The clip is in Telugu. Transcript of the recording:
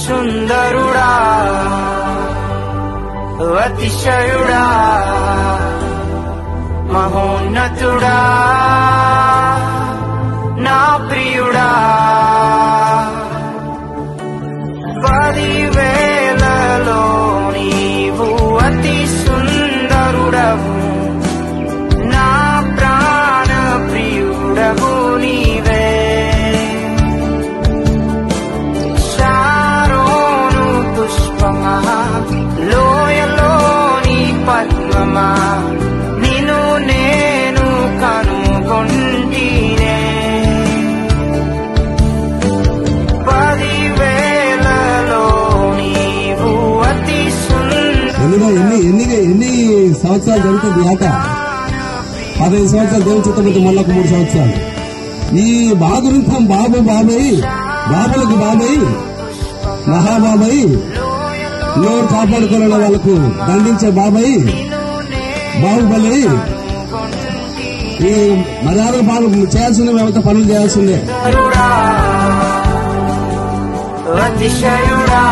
సుందరుడా అతిశయుడా మహోన్నతుడా నా ప్రియుడా 10,000లలో నీవు అతి సుందరుడవు నా ప్రాణ ప్రియుడవు నీవే శారోను పుష్పమా లోయలోని పద్మమా నిన్ను నేను కనుగొంటినే 10,000లలో నీవు అతి ఎన్ని సంవత్సరాలు జరుగుతుంది ఆట 15 సంవత్సరాలు దేవుని చిత్తమైతే మళ్ళీ 3 సంవత్సరాలు ఈ బాగురింతం బాబాయ్ బాబులకు బాబాయ్ మహాబాబాయ్ నోరు కాపాడుకోవాలన్న వాళ్ళకు దండించే బాబాయ్ బాహుబలి ఈ మర్యాద బాబు చేయాల్సిందే మేమంతా పనులు చేయాల్సిందే అతిశయుడా